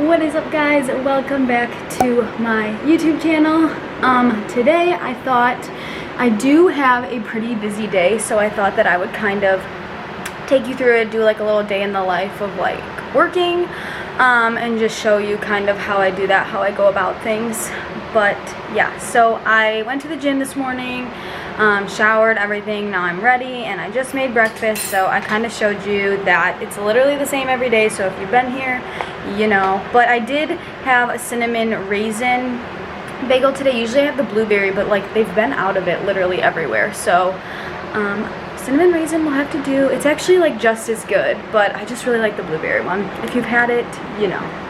What is up, guys? Welcome back to my YouTube channel. Today I thought I do have a pretty busy day, so I thought that I would kind of take you through it, do like a little day in the life of like working, and just show you kind of how I do that, how I go about things. But yeah, so I went to the gym this morning, showered, everything. Now I'm ready and I just made breakfast, so I kind of showed you that it's literally the same every day, so if you've been here, you know. But I did have a cinnamon raisin bagel today. Usually I have the blueberry, but like they've been out of it literally everywhere, so cinnamon raisin will have to do. It's actually like just as good, but I just really like the blueberry one. If you've had it, you know.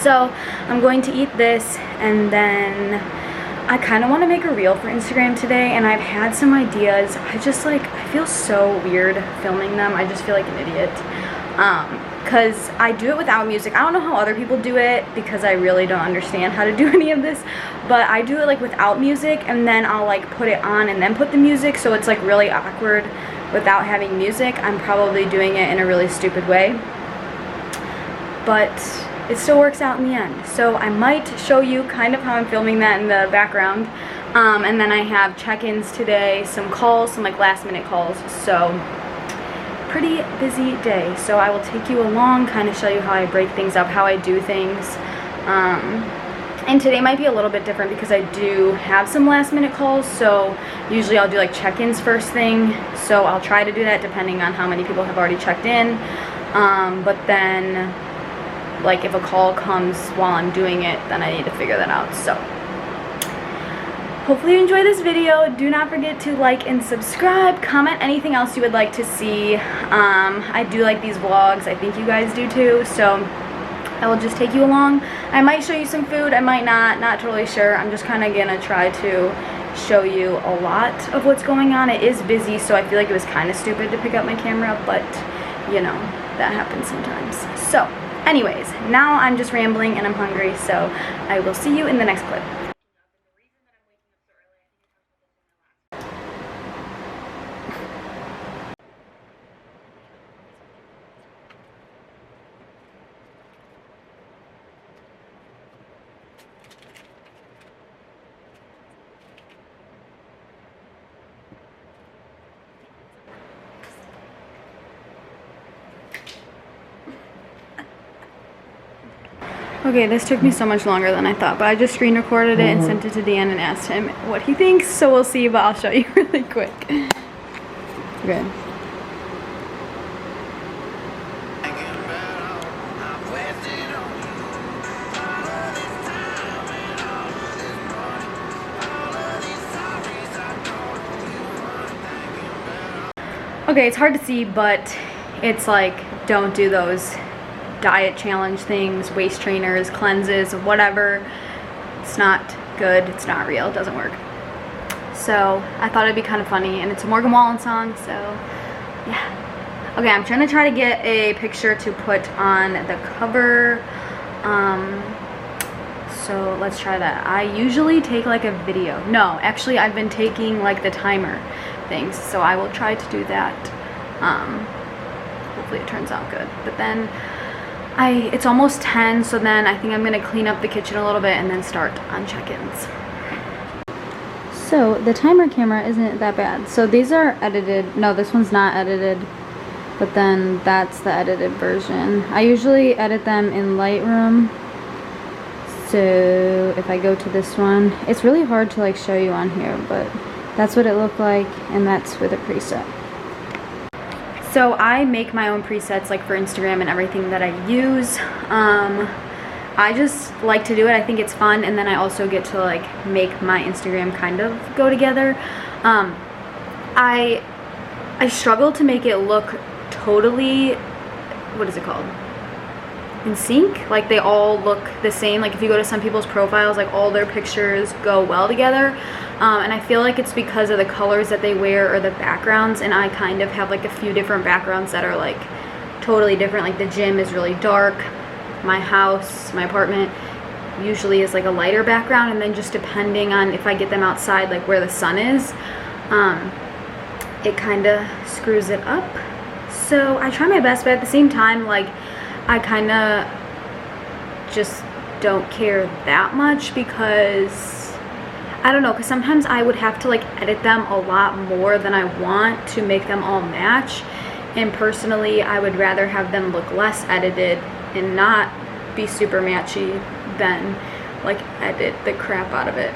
So I'm going to eat this, and then I kind of want to make a reel for Instagram today, and I've had some ideas. I feel so weird filming them. I just feel like an idiot because I do it without music. I don't know how other people do it because I really don't understand how to do any of this, but I do it like without music, and then I'll like put it on and then put the music, so it's like really awkward without having music. I'm probably doing it in a really stupid way, but it still works out in the end. So I might show you kind of how I'm filming that in the background. And then I have check-ins today, some calls, some like last minute calls. So pretty busy day. So I will take you along, kind of show you how I break things up, how I do things. And today might be a little bit different because I do have some last minute calls. So usually I'll do like check-ins first thing. So I'll try to do that depending on how many people have already checked in. But then like if a call comes while I'm doing it, then I need to figure that out. So hopefully you enjoy this video. Do not forget to like and subscribe. Comment anything else you would like to see. I do like these vlogs. I think you guys do too. So I will just take you along. I might show you some food. I might not totally sure. I'm just kind of gonna try to show you a lot of what's going on. It is busy, so I feel like it was kind of stupid to pick up my camera, but you know, that happens sometimes. So anyways, now I'm just rambling and I'm hungry, so I will see you in the next clip. Okay, this took me so much longer than I thought, but I just screen recorded it and sent it to Dan and asked him what he thinks, so we'll see, but I'll show you really quick. Good. Okay, it's hard to see, but it's like, don't do those diet challenge things, waist trainers, cleanses, whatever. It's not good, it's not real, it doesn't work. So I thought it'd be kind of funny, and it's a Morgan Wallen song, so yeah. Okay, I'm trying to get a picture to put on the cover. So let's try that. I usually take like a video. No, actually I've been taking like the timer things, so I will try to do that. Hopefully it turns out good. But then it's almost 10, so then I think I'm gonna clean up the kitchen a little bit and then start on check-ins. So the timer camera isn't that bad. So these are edited. No, this one's not edited, but then that's the edited version. I usually edit them in Lightroom. So if I go to this one, it's really hard to like show you on here, but that's what it looked like, and that's with a preset. So I make my own presets like for Instagram and everything that I use. I just like to do it. I think it's fun, and then I also get to like make my Instagram kind of go together. I struggle to make it look totally, what is it called? In sync. Like they all look the same. Like if you go to some people's profiles, like all their pictures go well together. And I feel like it's because of the colors that they wear or the backgrounds, and I kind of have like a few different backgrounds that are like totally different. Like the gym is really dark, my house, my apartment usually is like a lighter background, and then just depending on if I get them outside, like where the sun is, it kind of screws it up. So I try my best, but at the same time, like I kind of just don't care that much, because I don't know, because sometimes I would have to like edit them a lot more than I want to make them all match. And personally, I would rather have them look less edited and not be super matchy than like edit the crap out of it.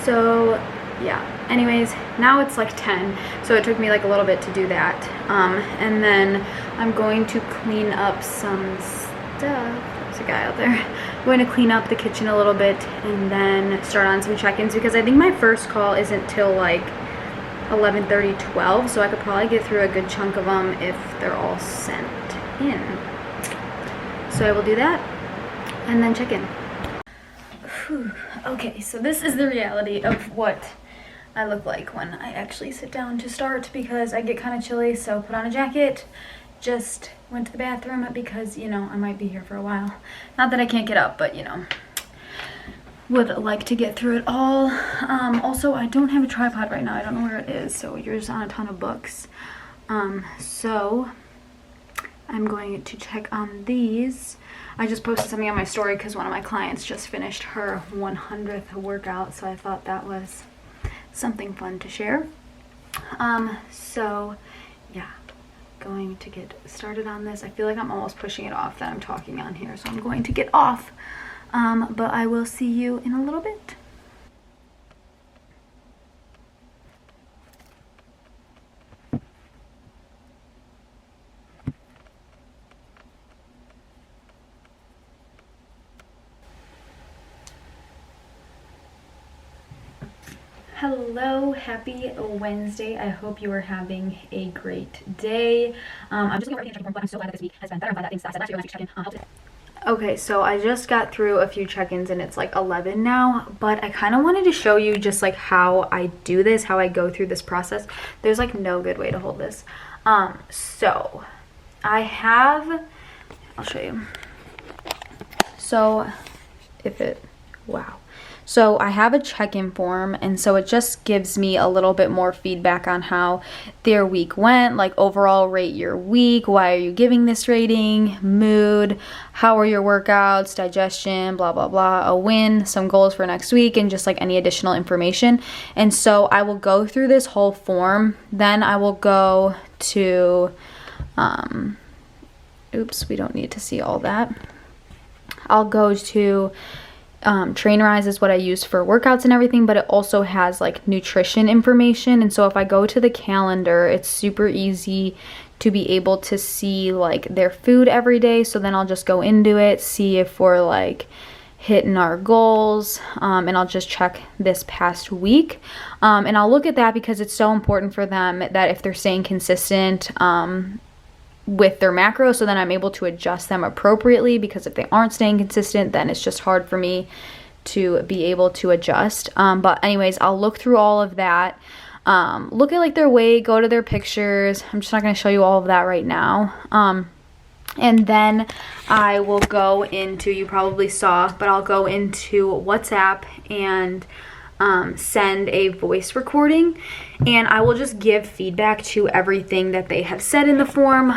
So yeah, anyways, now it's like 10, so it took me like a little bit to do that. And then I'm going to clean up some stuff. There's a guy out there. I'm going to clean up the kitchen a little bit and then start on some check-ins, because I think my first call isn't till like 11:30, 12, so I could probably get through a good chunk of them if they're all sent in. So I will do that and then check in. Whew. Okay, so this is the reality of what I look like when I actually sit down to start, because I get kind of chilly, so put on a jacket. Just went to the bathroom because, you know, I might be here for a while. Not that I can't get up, but, you know, would like to get through it all. Also, I don't have a tripod right now. I don't know where it is, so you're just on a ton of books. So I'm going to check on these. I just posted something on my story because one of my clients just finished her 100th workout, so I thought that was something fun to share. So yeah, going to get started on this. I feel like I'm almost pushing it off that I'm talking on here, so I'm going to get off. But I will see you in a little bit. Hello, happy Wednesday. I hope you are having a great day. I'm just looking at checking, but I'm so glad that this week has been better. I'm glad that things that last week's check-in helped. Okay, so I just got through a few check-ins and it's like 11 now, but I kind of wanted to show you just like how I do this, how I go through this process. There's like no good way to hold this. So I have, I'll show you. So wow. So I have a check-in form, and so it just gives me a little bit more feedback on how their week went, like overall rate your week, why are you giving this rating, mood, how are your workouts, digestion, blah, blah, blah, a win, some goals for next week, and just like any additional information. And so I will go through this whole form, then I will go to, oops, we don't need to see all that. I'll go to Trainerize is what I use for workouts and everything, but it also has like nutrition information. And so if I go to the calendar, it's super easy to be able to see like their food every day. So then I'll just go into it, see if we're like hitting our goals, and I'll just check this past week. And I'll look at that because it's so important for them that if they're staying consistent, with their macros, so then I'm able to adjust them appropriately, because if they aren't staying consistent, then it's just hard for me to be able to adjust. But anyways, I'll look through all of that, look at like their weight, go to their pictures. I'm just not going to show you all of that right now. And then I will go into, you probably saw, but I'll go into WhatsApp and send a voice recording, and I will just give feedback to everything that they have said in the form.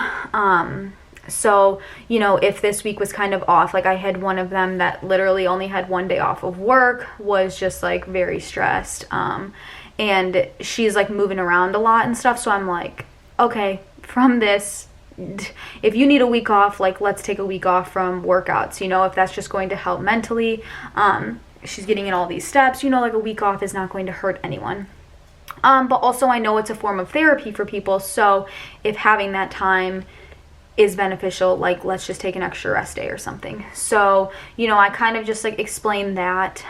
So, you know, if this week was kind of off, like I had one of them that literally only had one day off of work, was just like very stressed, and she's like moving around a lot and stuff, so I'm like, okay, from this, if you need a week off, like let's take a week off from workouts, you know, if that's just going to help mentally. She's getting in all these steps, you know, like a week off is not going to hurt anyone. But also I know it's a form of therapy for people, so if having that time is beneficial, like let's just take an extra rest day or something. So, you know, I kind of just like explain that,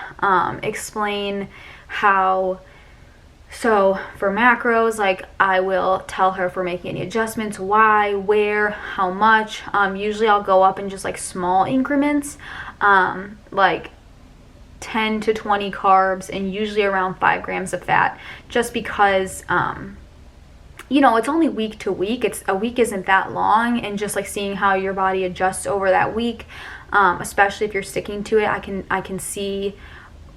explain how, so for macros, like I will tell her if we're making any adjustments, why, where, how much. Usually I'll go up in just like small increments, like 10 to 20 carbs and usually around 5 grams of fat, just because you know, it's only week to week. A week isn't that long, and just like seeing how your body adjusts over that week, especially if you're sticking to it, I can see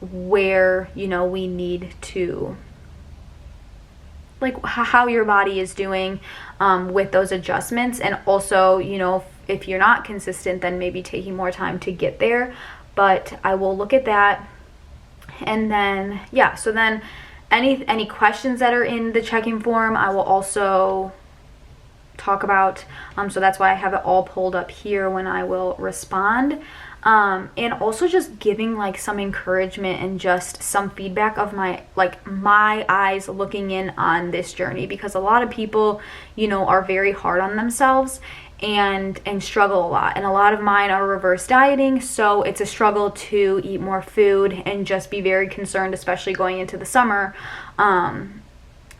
where, you know, we need to, like how your body is doing with those adjustments. And also, you know, if you're not consistent, then maybe taking more time to get there. But I will look at that. And then, yeah, so then any questions that are in the check-in form, I will also talk about. So that's why I have it all pulled up here when I will respond. And also just giving like some encouragement and just some feedback of my eyes looking in on this journey, because a lot of people, you know, are very hard on themselves and struggle a lot, and a lot of mine are reverse dieting, so it's a struggle to eat more food and just be very concerned, especially going into the summer,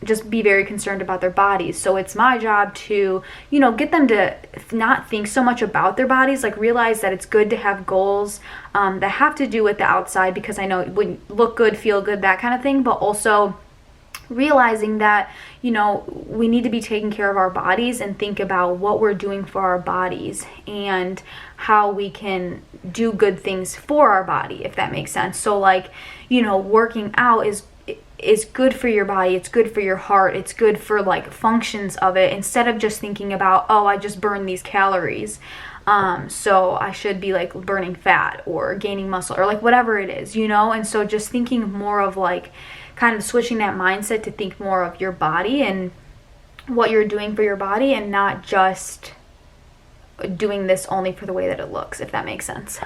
just be very concerned about their bodies. So it's my job to, you know, get them to not think so much about their bodies, like realize that it's good to have goals that have to do with the outside, because I know it would look good, feel good, that kind of thing, but also realizing that, you know, we need to be taking care of our bodies and think about what we're doing for our bodies and how we can do good things for our body, if that makes sense. So like, you know, working out is good for your body, it's good for your heart, it's good for like functions of it, instead of just thinking about, oh, I just burned these calories, so I should be like burning fat or gaining muscle or like whatever it is, you know. And so just thinking more of like kind of switching that mindset to think more of your body and what you're doing for your body, and not just doing this only for the way that it looks, if that makes sense.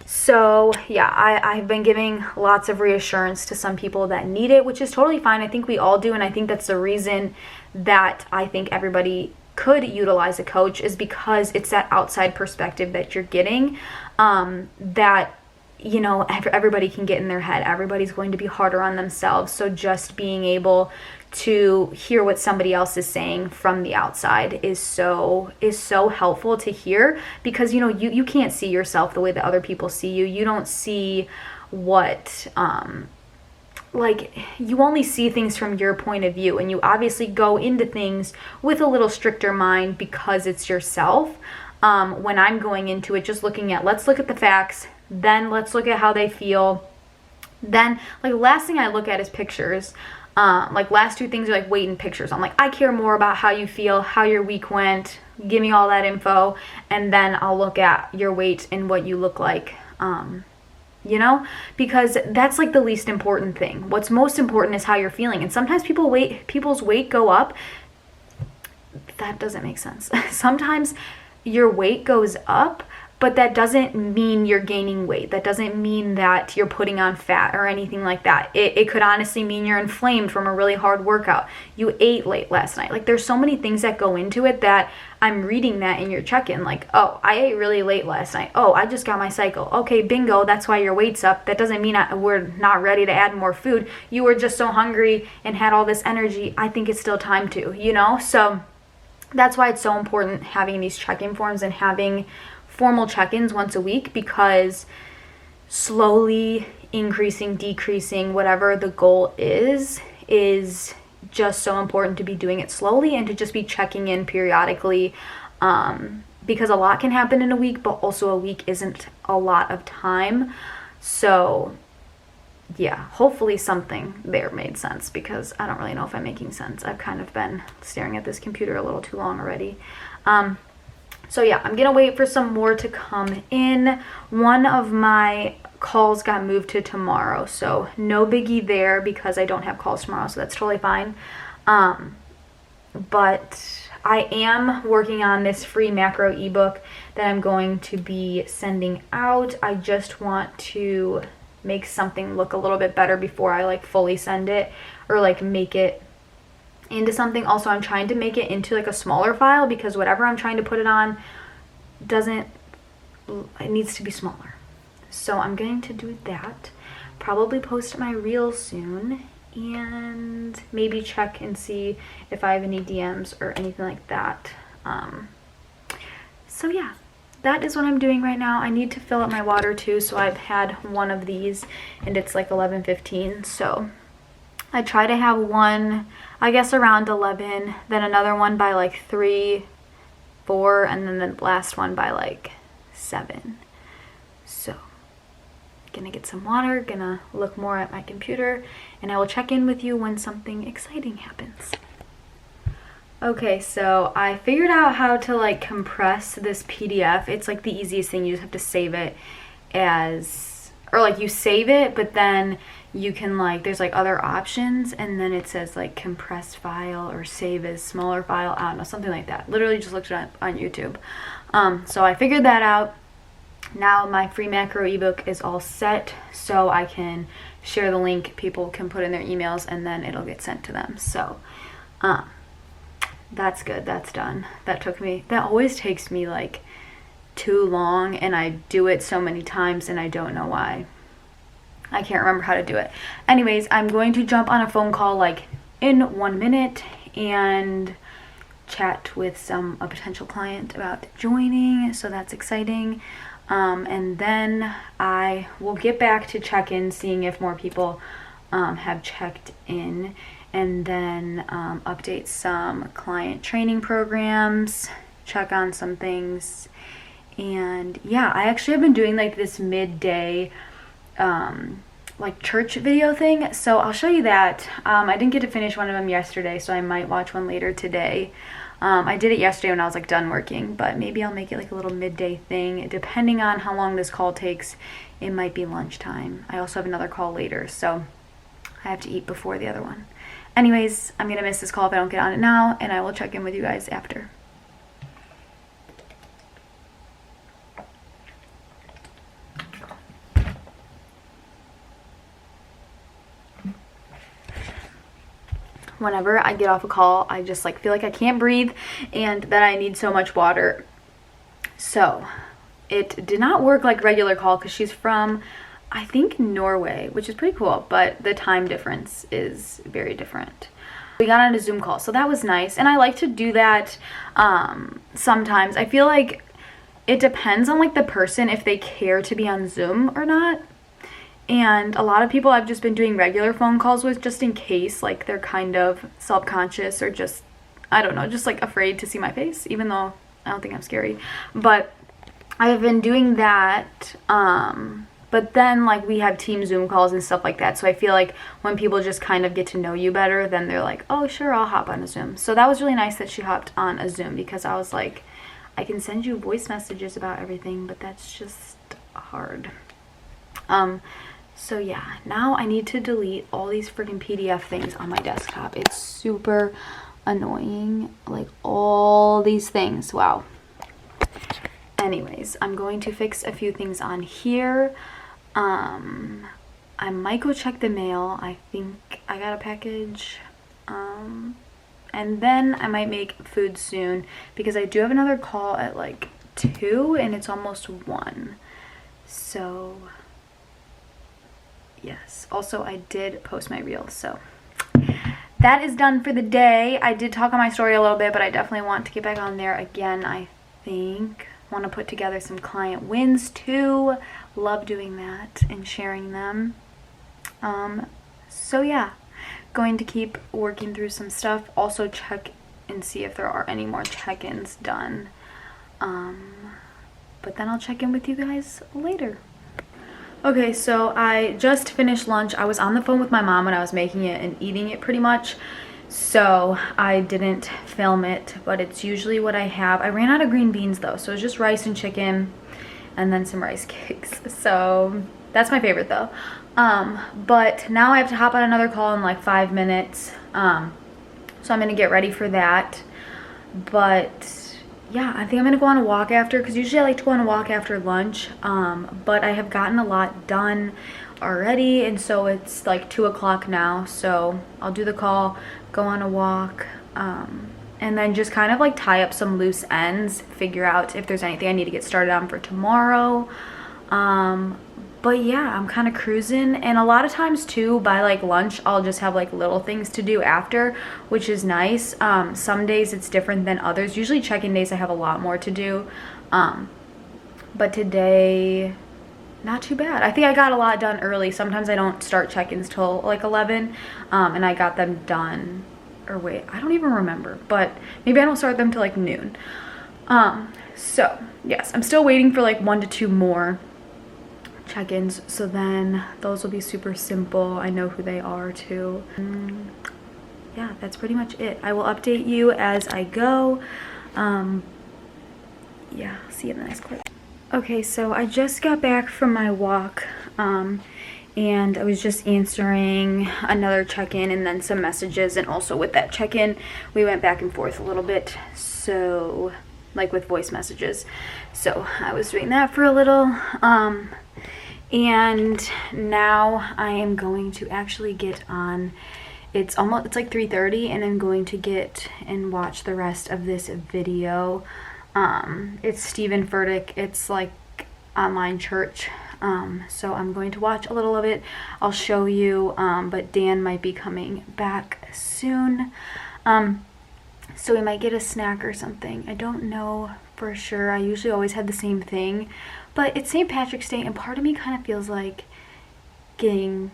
So yeah, I've been giving lots of reassurance to some people that need it, which is totally fine. I think we all do, and I think that's the reason that I think everybody could utilize a coach, is because it's that outside perspective that you're getting, that, you know, everybody can get in their head. Everybody's going to be harder on themselves. So just being able to hear what somebody else is saying from the outside is so helpful to hear, because, you know, you can't see yourself the way that other people see you. You don't see what, like, you only see things from your point of view, and you obviously go into things with a little stricter mind because it's yourself. When I'm going into it, just looking at, let's look at the facts, then let's look at how they feel. Then, like, last thing I look at is pictures. Like, last two things are like weight and pictures. I'm like, I care more about how you feel, how your week went, give me all that info, and then I'll look at your weight and what you look like, you know, because that's like the least important thing. What's most important is how you're feeling. And sometimes people's weight go up. That doesn't make sense. Sometimes your weight goes up, but that doesn't mean you're gaining weight. That doesn't mean that you're putting on fat or anything like that. It could honestly mean you're inflamed from a really hard workout. You ate late last night. Like, there's so many things that go into it that I'm reading that in your check-in. Like, oh, I ate really late last night. Oh, I just got my cycle. Okay, bingo, that's why your weight's up. That doesn't mean we're not ready to add more food. You were just so hungry and had all this energy. I think it's still time to, you know? So that's why it's so important having these check-in forms and having formal check-ins once a week, because slowly increasing, decreasing, whatever the goal is just so important to be doing it slowly and to just be checking in periodically, because a lot can happen in a week, but also a week isn't a lot of time. So yeah, hopefully something there made sense, because I don't really know if I'm making sense. I've kind of been staring at this computer a little too long already. So yeah, I'm gonna wait for some more to come in. One of my calls got moved to tomorrow, so no biggie there because I don't have calls tomorrow, so that's totally fine. But I am working on this free macro ebook that I'm going to be sending out. I just want to make something look a little bit better before I like fully send it, or like make it into something. Also, I'm trying to make it into like a smaller file, because whatever I'm trying to put it on it needs to be smaller. So I'm going to do that, probably post my reel soon, and maybe check and see if I have any DMs or anything like that. So yeah, that is what I'm doing right now. I need to fill up my water too, so I've had one of these and it's like 11:15, so I try to have one, I guess, around 11, then another one by like 3, 4, and then the last one by like 7. So, gonna get some water, gonna look more at my computer, and I will check in with you when something exciting happens. Okay, so I figured out how to like compress this PDF. It's like the easiest thing. You just have to save it as, or like you save it, but then you can like, there's like other options, and then it says like compressed file or save as smaller file. I don't know, something like that. Literally just looked it up on YouTube. So I figured that out. Now my free macro ebook is all set, so I can share the link. People can put in their emails and then it'll get sent to them. So that's good. That's done. That always takes me like too long, and I do it so many times and I don't know why. I can't remember how to do it. Anyways, I'm going to jump on a phone call like in 1 minute and chat with a potential client about joining, so that's exciting. And then I will get back to check-in, seeing if more people have checked in, and then update some client training programs, check on some things. And yeah, I actually have been doing like this midday like church video thing, so I'll show you that. I didn't get to finish one of them yesterday, so I might watch one later today. I did it yesterday when I was like done working, but maybe I'll make it like a little midday thing. Depending on how long this call takes, it might be lunchtime. I also have another call later, so I have to eat before the other one. Anyways, I'm gonna miss this call if I don't get on it now, and I will check in with you guys after. Whenever I get off a call, I just like feel like I can't breathe and that I need so much water. So it did not work like regular call because she's from, I think, Norway, which is pretty cool, but the time difference is very different. We got on a Zoom call, so that was nice, and I like to do that sometimes. I feel like it depends on like the person, if they care to be on Zoom or not. And a lot of people I've just been doing regular phone calls with, just in case like they're kind of self-conscious or just, I don't know, just like afraid to see my face, even though I don't think I'm scary. But I've been doing that, but then like we have team Zoom calls and stuff like that, so I feel like when people just kind of get to know you better, then they're like, oh sure, I'll hop on a Zoom. So that was really nice that she hopped on a Zoom, because I was like, I can send you voice messages about everything, but that's just hard. So yeah, now I need to delete all these freaking PDF things on my desktop. It's super annoying, like all these things. Wow. Anyways, I'm going to fix a few things on here. I might go check the mail. I think I got a package. And then I might make food soon, because I do have another call at like 2 and it's almost 1. So yes, also I did post my reel, so that is done for the day. I did talk on my story a little bit, but I definitely want to get back on there again. I think want to put together some client wins too. Love doing that and sharing them. So yeah, going to keep working through some stuff. Also check and see if there are any more check-ins done. But then I'll check in with you guys later. Okay, so I just finished lunch. I was on the phone with my mom when I was making it and eating it pretty much, so I didn't film it, but it's usually what I have. I ran out of green beans though, so it's just rice and chicken and then some rice cakes. So that's my favorite though. But now I have to hop on another call in like 5 minutes. So I'm gonna get ready for that. But yeah, I think I'm gonna go on a walk after, because usually I like to go on a walk after lunch, but I have gotten a lot done already, and so it's like 2 o'clock now, so I'll do the call, go on a walk, and then just kind of like tie up some loose ends, figure out if there's anything I need to get started on for tomorrow. But yeah, I'm kind of cruising, and a lot of times too, by like lunch, I'll just have like little things to do after, which is nice. Some days it's different than others. Usually check-in days I have a lot more to do, but today, not too bad. I think I got a lot done early. Sometimes I don't start check-ins till like 11, and I got them done, or wait, I don't even remember, but maybe I don't start them till like noon. So yes, I'm still waiting for like 1 to 2 more check-ins, so then those will be super simple. I know who they are too. yeah, that's pretty much it. I will update you as I go. Yeah, see you in the next clip. Okay, so I just got back from my walk, and I was just answering another check-in and then some messages, and also with that check-in we went back and forth a little bit, so like with voice messages, so I was doing that for a little, and now I am going to actually get on. It's like 3:30, and I'm going to get and watch the rest of this video. It's Stephen Furtick. It's like online church, so I'm going to watch a little of it. I'll show you, but Dan might be coming back soon, so we might get a snack or something. I don't know for sure. I usually always have the same thing, but it's St. Patrick's Day, and part of me kind of feels like doing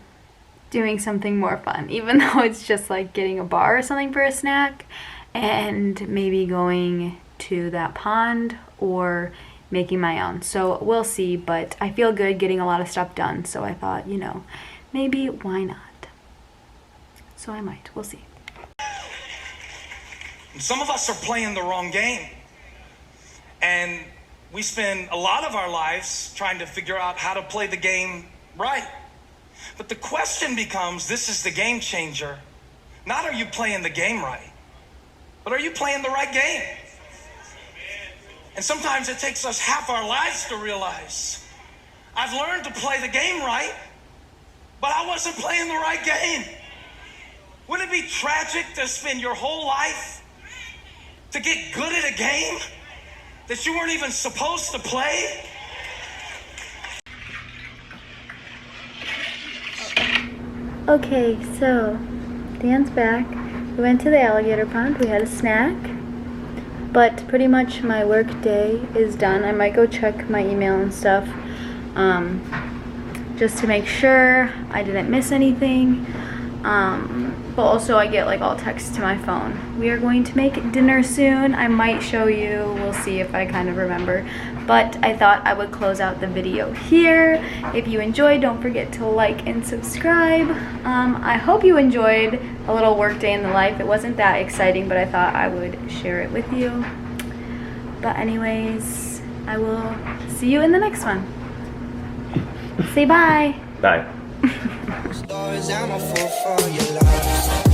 something more fun, even though it's just like getting a bar or something for a snack, and maybe going to that pond or making my own. So we'll see, but I feel good getting a lot of stuff done, so I thought, you know, maybe why not? So I might. We'll see. Some of us are playing the wrong game, and we spend a lot of our lives trying to figure out how to play the game right. But the question becomes, this is the game changer, not are you playing the game right, but are you playing the right game? And sometimes it takes us half our lives to realize, I've learned to play the game right, but I wasn't playing the right game. Wouldn't it be tragic to spend your whole life to get good at a game that you weren't even supposed to play? Okay, so Dan's back. We went to the alligator pond. We had a snack. But pretty much my work day is done. I might go check my email and stuff, just to make sure I didn't miss anything. But also I get like all texts to my phone. We are going to make dinner soon. I might show you. We'll see if I kind of remember. But I thought I would close out the video here. If you enjoyed, don't forget to like and subscribe. I hope you enjoyed a little work day in the life. It wasn't that exciting, but I thought I would share it with you. But anyways, I will see you in the next one. Say bye. Bye. Stories I'm a fool for your love.